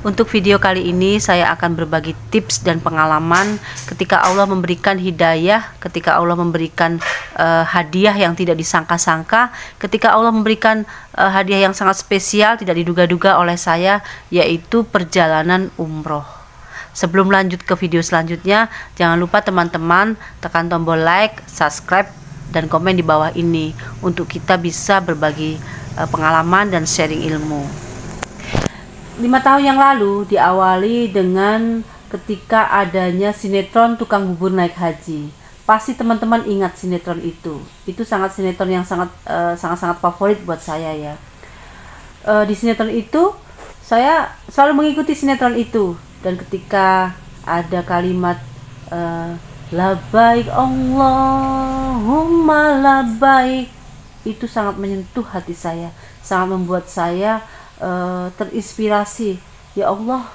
Untuk video kali ini saya akan berbagi tips dan pengalaman ketika Allah memberikan hidayah, ketika Allah memberikan hadiah yang tidak disangka-sangka, ketika Allah memberikan hadiah yang sangat spesial tidak diduga-duga oleh saya, yaitu perjalanan umroh. Sebelum lanjut ke video selanjutnya, jangan lupa teman-teman tekan tombol like, subscribe, dan komen di bawah ini untuk kita bisa berbagi pengalaman dan sharing ilmu. 5 tahun yang lalu diawali dengan ketika adanya sinetron Tukang Bubur Naik Haji. Pasti teman-teman ingat sinetron itu. Itu sinetron yang sangat favorit buat saya ya. Di sinetron itu saya selalu mengikuti sinetron itu, dan ketika ada kalimat labaik Allahumma labaik, itu sangat menyentuh hati saya, sangat membuat saya terinspirasi. Ya Allah,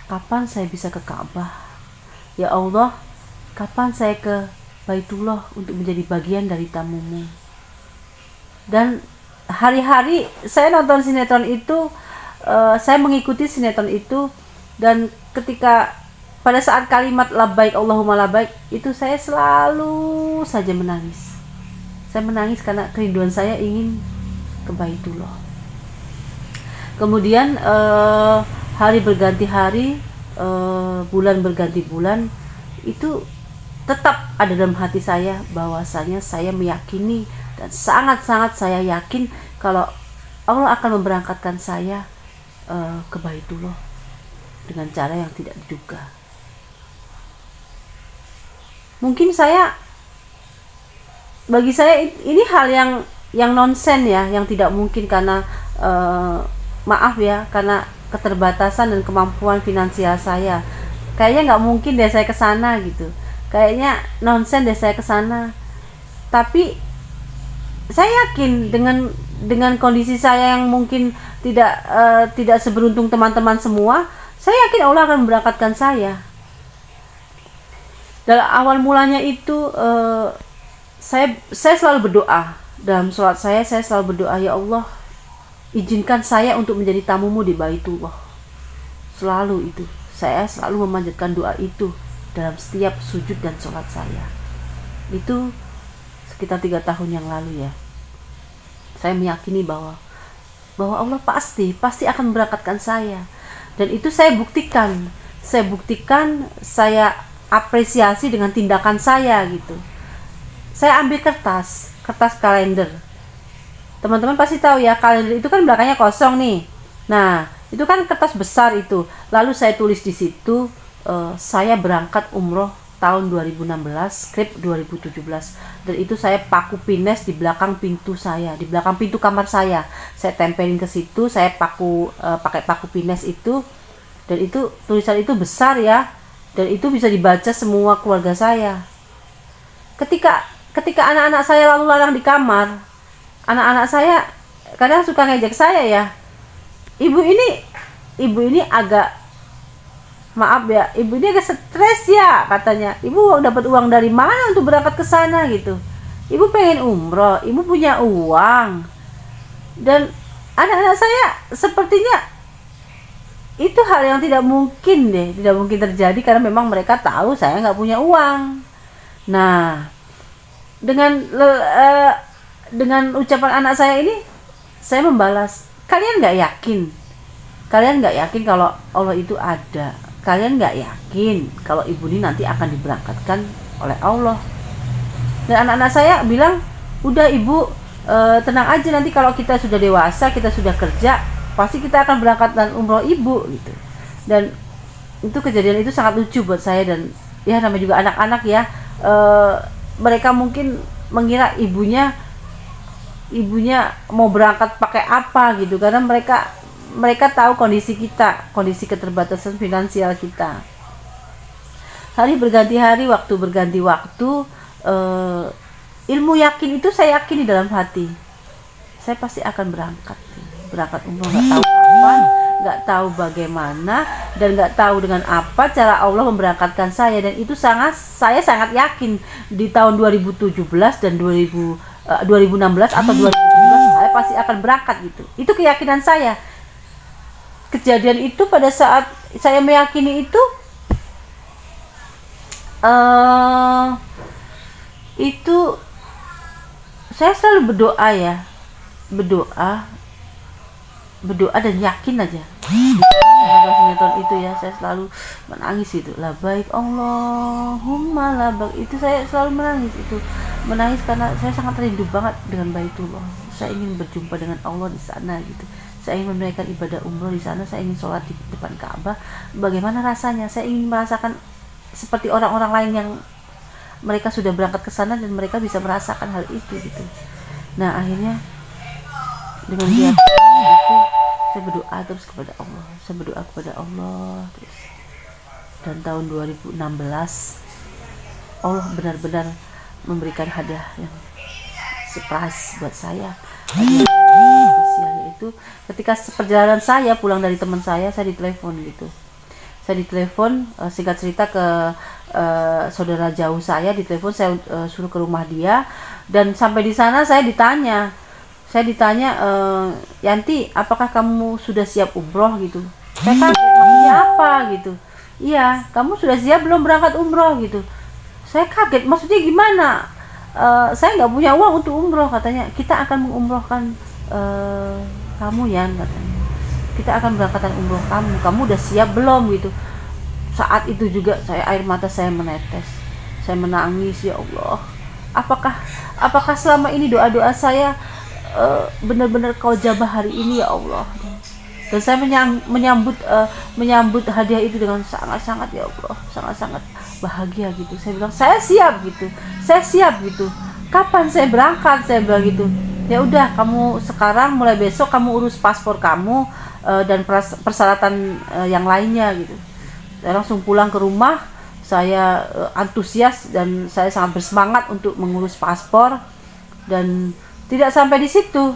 kapan saya bisa ke Ka'bah? Ya Allah, kapan saya ke Baitullah untuk menjadi bagian dari tamumu? Dan hari-hari saya nonton sinetron itu, saya mengikuti sinetron itu, dan ketika pada saat kalimat labaik Allahumma labaik itu saya selalu saja menangis. Saya menangis karena kerinduan saya ingin ke Baitullah. Kemudian hari berganti hari, bulan berganti bulan, itu tetap ada dalam hati saya bahwasanya saya meyakini dan sangat-sangat saya yakin kalau Allah akan memberangkatkan saya ke Baitullah dengan cara yang tidak diduga. Mungkin bagi saya ini hal yang nonsen ya, yang tidak mungkin karena maaf ya, karena keterbatasan dan kemampuan finansial saya. Kayaknya nggak mungkin deh saya ke sana gitu. Kayaknya nonsen deh saya ke sana. Tapi saya yakin dengan kondisi saya yang mungkin tidak seberuntung teman-teman semua, saya yakin Allah akan memberangkatkan saya. Dalam awal mulanya itu saya selalu berdoa. Dalam sholat saya selalu berdoa, ya Allah, izinkan saya untuk menjadi tamumu di Baitullah. Selalu itu, saya selalu memanjatkan doa itu dalam setiap sujud dan sholat saya. Itu sekitar 3 tahun yang lalu ya. Saya meyakini bahwa Allah pasti akan memberangkatkan saya. Dan itu saya buktikan, saya apresiasi dengan tindakan saya gitu. Saya ambil kertas kalender. Teman-teman pasti tahu ya, kalender itu kan belakangnya kosong nih. Nah, itu kan kertas besar itu. Lalu saya tulis di situ, saya berangkat umroh tahun 2016, skrip 2017. Dan itu saya paku pines di belakang pintu saya, di belakang pintu kamar saya. Saya tempelin ke situ, saya pakai paku pines itu. Dan itu tulisan itu besar ya. Dan itu bisa dibaca semua keluarga saya. Ketika anak-anak saya lalu lalang di kamar, anak-anak saya kadang suka ngejek saya ya, ibu ini agak, maaf ya, ibu ini agak stres ya katanya. Ibu dapat uang dari mana untuk berangkat ke sana gitu? Ibu pengen umroh, ibu punya uang. Dan anak-anak saya sepertinya itu hal yang tidak mungkin terjadi, karena memang mereka tahu saya nggak punya uang. Nah, dengan ucapan anak saya ini, saya membalas, kalian nggak yakin kalau Allah itu ada? Kalian nggak yakin kalau ibu ini nanti akan diberangkatkan oleh Allah? Dan anak-anak saya bilang, udah ibu, tenang aja, nanti kalau kita sudah dewasa, kita sudah kerja, pasti kita akan berangkatkan umroh ibu gitu. Dan itu kejadian itu sangat lucu buat saya. Dan ya namanya juga anak-anak ya, mereka mungkin mengira ibunya mau berangkat pakai apa gitu, karena mereka tahu kondisi kita, kondisi keterbatasan finansial kita. Hari berganti hari, waktu berganti waktu, ilmu yakin itu saya yakini dalam hati, saya pasti akan berangkat umroh. Nggak tahu kapan, nggak tahu bagaimana, dan nggak tahu dengan apa cara Allah memberangkatkan saya. Dan itu saya sangat yakin di tahun 2017 dan 2016 atau 2017 saya pasti akan berangkat gitu. Itu keyakinan saya. kejadian itu, pada saat saya meyakini itu saya selalu berdoa ya, berdoa dan yakin aja. Sinetron itu ya, saya selalu menangis itu, labaik Allahumma labaik, itu saya selalu menangis karena saya sangat rindu banget dengan Baitullah. Saya ingin berjumpa dengan Allah di sana gitu. Saya ingin menunaikan ibadah umroh di sana, saya ingin sholat di depan Ka'bah. Bagaimana rasanya? Saya ingin merasakan seperti orang-orang lain yang mereka sudah berangkat ke sana dan mereka bisa merasakan hal itu gitu. Nah, akhirnya dengan dia itu saya berdoa terus kepada Allah, terus. Dan tahun 2016 Allah benar-benar memberikan hadiah yang surprise buat saya. Hadiah spesial itu ketika perjalanan saya pulang dari teman saya ditelepon gitu. Saya ditelepon, singkat cerita, ke saudara jauh saya ditelepon, saya suruh ke rumah dia, dan sampai di sana saya ditanya, Yanti, apakah kamu sudah siap umroh gitu? Saya kaget, maksudnya apa gitu? Iya, kamu sudah siap belum berangkat umroh gitu? Saya kaget, maksudnya gimana? Saya nggak punya uang untuk umroh, katanya. Kita akan mengumrohkan kamu, Yan, katanya. Kita akan berangkatkan umroh kamu udah siap belum gitu? Saat itu juga air mata saya menetes, saya menangis, ya Allah. Apakah selama ini doa-doa saya benar-benar kau jabah hari ini, ya Allah? Dan saya menyambut hadiah itu dengan sangat-sangat, ya Allah, sangat-sangat bahagia gitu. Saya bilang saya siap gitu. Kapan saya berangkat? Saya bilang gitu. Ya udah, kamu sekarang mulai besok kamu urus paspor kamu dan persyaratan yang lainnya gitu. Saya langsung pulang ke rumah, saya antusias dan saya sangat bersemangat untuk mengurus paspor. Dan tidak sampai di situ,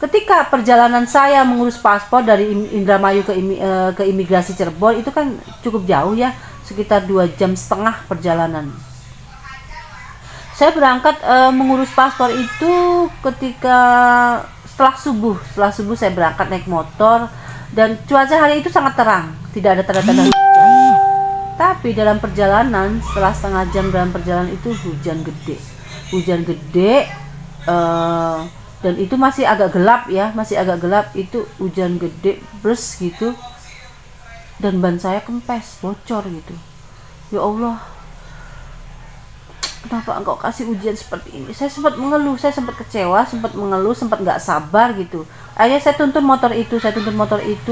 ketika perjalanan saya mengurus paspor dari Indramayu ke imigrasi Cirebon, itu kan cukup jauh ya, sekitar 2,5 jam perjalanan. Saya berangkat mengurus paspor itu ketika setelah subuh saya berangkat naik motor, dan cuaca hari itu sangat terang, tidak ada tanda-tanda hujan. Tapi dalam perjalanan, setelah setengah jam dalam perjalanan itu hujan gede, dan itu masih agak gelap itu hujan gede bers gitu, dan ban saya kempes, bocor gitu. Ya Allah, kenapa engkau kasih ujian seperti ini? Saya sempat mengeluh, saya sempat kecewa, sempat mengeluh, sempat nggak sabar gitu. Akhirnya saya tuntun motor itu,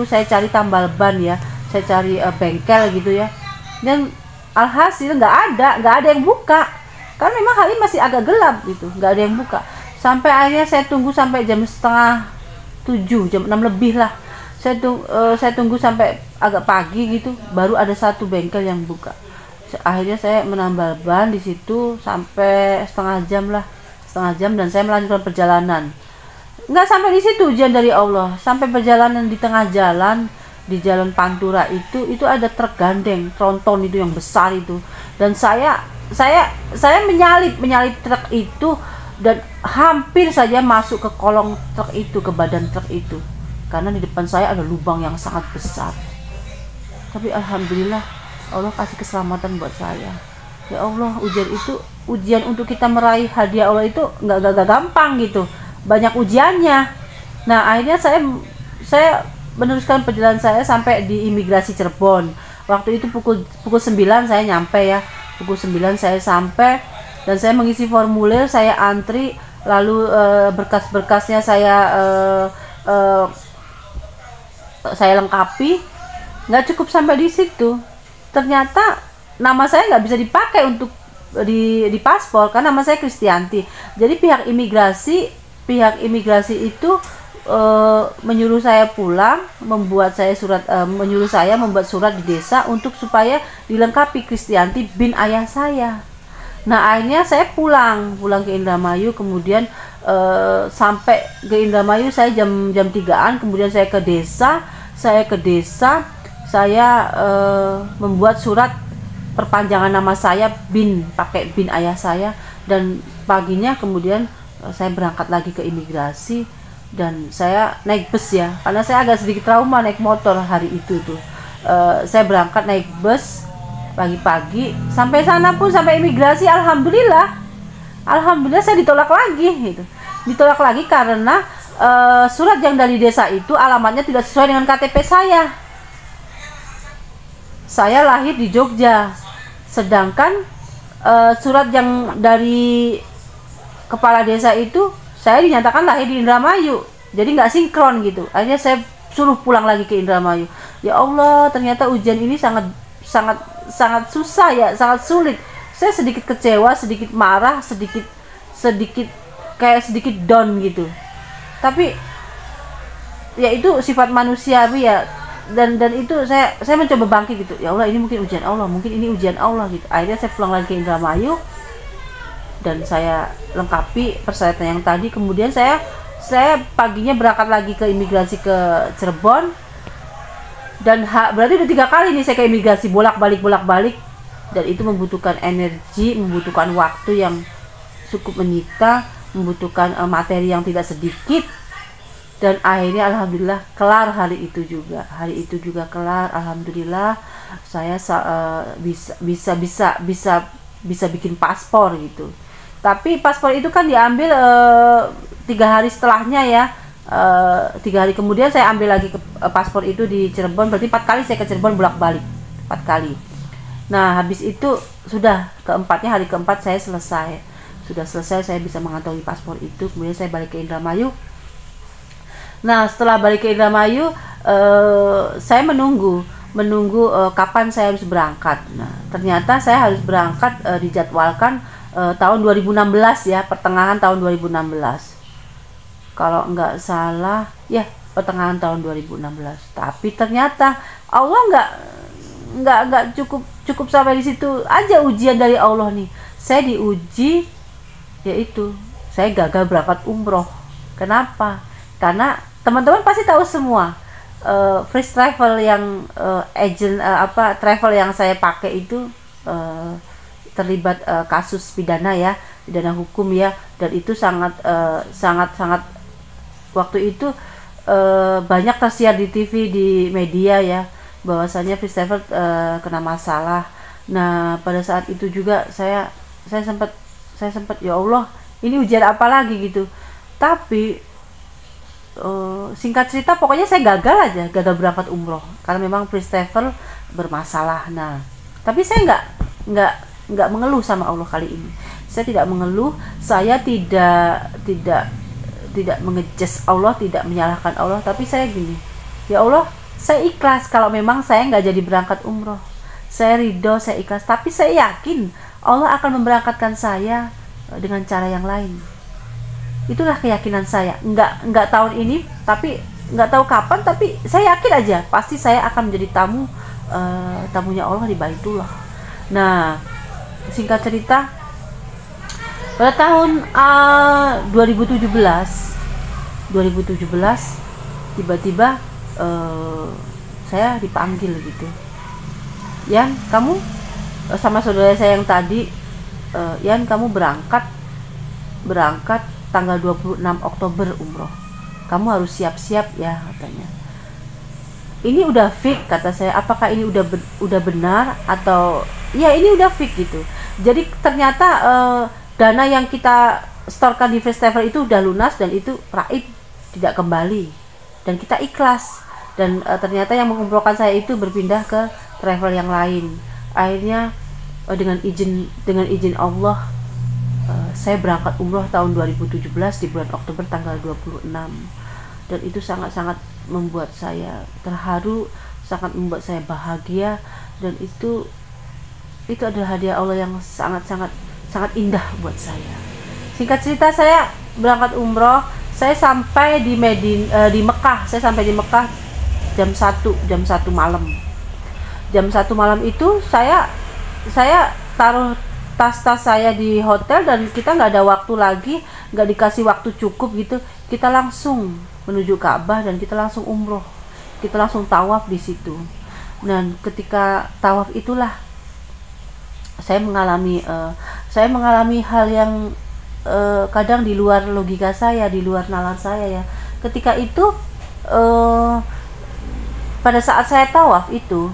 saya cari tambal ban ya, saya cari bengkel gitu ya. Dan alhasil nggak ada yang buka, karena memang hari masih agak gelap gitu, nggak ada yang buka. Sampai akhirnya saya tunggu sampai jam 6:30, jam 6 lebih lah. Saya tunggu sampai agak pagi gitu, baru ada satu bengkel yang buka. Akhirnya saya menambal ban di situ sampai setengah jam, dan saya melanjutkan perjalanan. Nggak sampai di situ hujan dari Allah, sampai perjalanan di tengah jalan, di jalan Pantura itu ada truk gandeng, tronton itu yang besar itu, dan saya menyalip truk itu, dan hampir saja masuk ke kolong truk itu, ke badan truk itu, karena di depan saya ada lubang yang sangat besar. Tapi alhamdulillah Allah kasih keselamatan buat saya. Ya Allah, ujian untuk kita meraih hadiah Allah itu nggak gampang gitu, banyak ujiannya. Nah, akhirnya saya meneruskan perjalanan saya sampai di imigrasi Cirebon. Waktu itu pukul 9 saya nyampe ya. Pukul 9 saya sampai, dan saya mengisi formulir, saya antri, lalu berkas-berkasnya saya lengkapi. Nggak cukup sampai di situ. Ternyata nama saya nggak bisa dipakai untuk di paspor, karena nama saya Kristianti. Jadi pihak imigrasi itu menyuruh saya pulang, menyuruh saya membuat surat di desa untuk supaya dilengkapi Kristianti bin ayah saya. Nah, akhirnya saya pulang ke Indramayu, kemudian sampai ke Indramayu saya jam 3-an, kemudian saya ke desa, saya membuat surat perpanjangan nama saya pakai bin ayah saya, dan paginya kemudian saya berangkat lagi ke imigrasi. dan saya naik bus ya, karena saya agak sedikit trauma naik motor hari itu tuh. Saya berangkat naik bus pagi-pagi, sampai sana pun sampai imigrasi alhamdulillah saya ditolak lagi gitu. Ditolak lagi karena surat yang dari desa itu alamatnya tidak sesuai dengan KTP saya. Saya lahir di Jogja, sedangkan surat yang dari kepala desa itu saya dinyatakan lahir di Indramayu, jadi nggak sinkron gitu. Akhirnya saya suruh pulang lagi ke Indramayu. Ya Allah, ternyata ujian ini sangat susah ya, sangat sulit. Saya sedikit kecewa, sedikit marah, sedikit down gitu. Tapi ya itu sifat manusiawi ya, dan itu saya mencoba bangkit gitu. Ya Allah, ini mungkin ujian Allah gitu. Akhirnya saya pulang lagi ke Indramayu dan saya lengkapi persyaratan yang tadi. Kemudian saya paginya berangkat lagi ke imigrasi ke Cirebon, dan berarti udah 3 kali nih saya ke imigrasi, bolak-balik, dan itu membutuhkan energi, membutuhkan waktu yang cukup menyita, membutuhkan materi yang tidak sedikit. Dan akhirnya alhamdulillah kelar hari itu juga kelar. Alhamdulillah saya bisa bikin paspor gitu. Tapi paspor itu kan diambil 3 hari setelahnya ya. 3 hari kemudian saya ambil lagi paspor itu di Cirebon. Berarti 4 kali saya ke Cirebon bolak-balik, 4 kali. Nah, habis itu sudah hari keempat saya selesai. Sudah selesai, saya bisa mengantongi paspor itu. Kemudian saya balik ke Indramayu. Nah, setelah balik ke Indramayu, saya menunggu kapan saya harus berangkat. Nah, ternyata saya harus berangkat dijadwalkan tahun 2016 ya, pertengahan tahun 2016. Kalau nggak salah, ya pertengahan tahun 2016. Tapi ternyata Allah nggak cukup sampai di situ aja ujian dari Allah nih. Saya diuji, yaitu saya gagal berangkat umroh. Kenapa? Karena teman-teman pasti tahu semua, first travel yang travel yang saya pakai itu terlibat kasus pidana hukum ya, dan itu sangat waktu itu banyak tersiar di TV, di media ya, bahwasanya first travel kena masalah. Nah, pada saat itu juga saya sempat ya Allah, ini ujian apa lagi gitu. Tapi singkat cerita pokoknya saya gagal berangkat umroh karena memang first travel bermasalah. Nah, tapi saya nggak mengeluh sama Allah kali ini. Saya tidak mengeluh, saya tidak mengejes Allah, tidak menyalahkan Allah, tapi saya gini, ya Allah, saya ikhlas kalau memang saya nggak jadi berangkat umroh. Saya ridho, saya ikhlas, tapi saya yakin Allah akan memberangkatkan saya dengan cara yang lain. Itulah keyakinan saya. Nggak tahun ini, tapi nggak tahu kapan, tapi saya yakin aja pasti saya akan menjadi tamunya Allah di Baitullah. Nah, singkat cerita, pada tahun 2017 tiba-tiba saya dipanggil gitu. Yan, kamu sama saudara saya yang tadi, Yan, kamu berangkat tanggal 26 Oktober umroh. Kamu harus siap-siap ya, katanya. Ini udah fix, kata saya. Apakah ini udah benar atau ya ini udah fix gitu. Jadi ternyata dana yang kita setorkan di first travel itu udah lunas, dan itu raib, tidak kembali, dan kita ikhlas. Dan ternyata yang mengumrohkan saya itu berpindah ke travel yang lain. Akhirnya dengan izin Allah, saya berangkat umroh tahun 2017 di bulan Oktober tanggal 26. Dan itu sangat-sangat membuat saya terharu, sangat membuat saya bahagia, dan itu adalah hadiah Allah yang sangat indah buat saya. Singkat cerita, saya berangkat umroh, saya sampai di Mekah. Saya sampai di Mekah jam 1 malam. Jam 1 malam itu saya taruh tas-tas saya di hotel, dan kita nggak ada waktu lagi, nggak dikasih waktu cukup gitu. Kita langsung menuju Ka'bah dan kita langsung umroh, kita langsung tawaf di situ. Dan ketika tawaf itulah saya mengalami hal yang kadang di luar logika saya, di luar nalar saya ya. ketika itu pada saat saya tawaf itu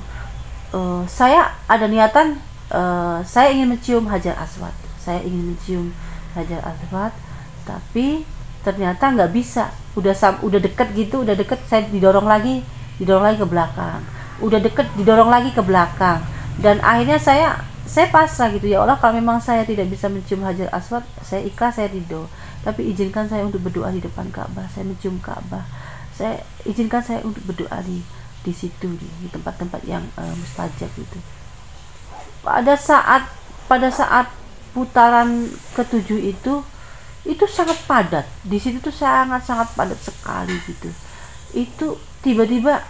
saya ada niatan, saya ingin mencium Hajar Aswad, tapi ternyata nggak bisa. Udah deket gitu, udah deket, saya didorong lagi ke belakang, udah deket didorong lagi ke belakang, dan akhirnya saya pasrah gitu. Ya Allah, kalau memang saya tidak bisa mencium Hajar Aswad, saya ikhlas, saya ridho, tapi izinkan saya untuk berdoa di depan Ka'bah, saya mencium Ka'bah, izinkan saya untuk berdoa di situ, di tempat-tempat yang mustajab itu. Pada saat putaran ketujuh itu sangat padat di situ tuh, sangat padat sekali gitu. Itu tiba-tiba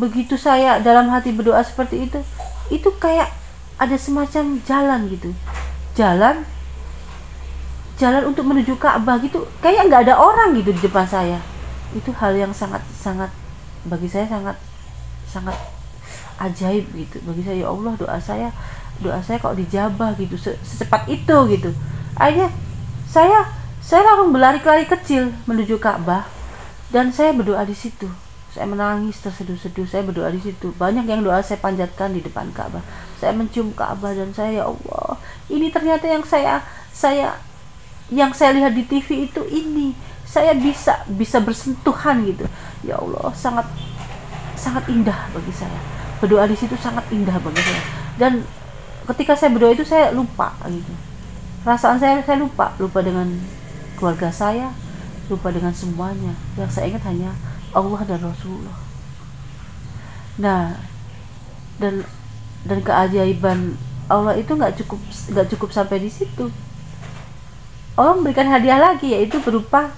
begitu saya dalam hati berdoa seperti itu kayak ada semacam jalan gitu, jalan untuk menuju Ka'bah gitu, kayak nggak ada orang gitu di depan saya. Itu hal yang sangat bagi saya sangat ajaib gitu bagi saya. Ya Allah, doa saya kok dijabah gitu secepat itu gitu. Akhirnya saya langsung berlari kecil menuju Ka'bah, dan saya berdoa di situ. Saya menangis terseduh-seduh, saya berdoa di situ. Banyak yang doa saya panjatkan di depan Ka'bah. Saya mencium Ka'bah dan saya, ya Allah, ini ternyata yang saya lihat di TV itu, ini saya bisa bersentuhan gitu. Ya Allah, sangat indah bagi saya. Berdoa di situ sangat indah bagi saya. Dan ketika saya berdoa itu saya lupa gitu. Perasaan saya lupa dengan keluarga saya, lupa dengan semuanya. Yang saya ingat hanya Allah dan Rasulullah. Nah, dan keajaiban Allah itu nggak cukup sampai di situ. Allah memberikan hadiah lagi, yaitu berupa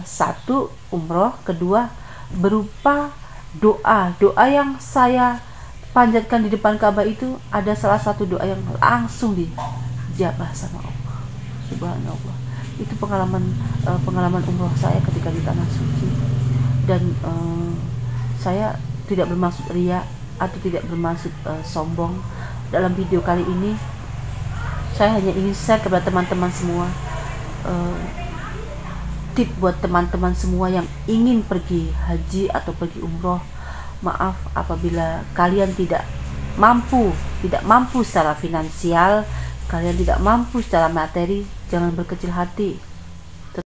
satu, umroh, kedua berupa doa yang saya panjatkan di depan Ka'bah. Itu ada salah satu doa yang langsung dijabah sama Allah. Subhanallah. Itu pengalaman umroh saya ketika di tanah suci. Dan saya tidak bermaksud riya atau tidak bermaksud sombong. Dalam video kali ini saya hanya ingin share kepada teman-teman semua, tip buat teman-teman semua yang ingin pergi haji atau pergi umroh. Maaf apabila kalian tidak mampu secara finansial, kalian tidak mampu secara materi. Jangan berkecil hati.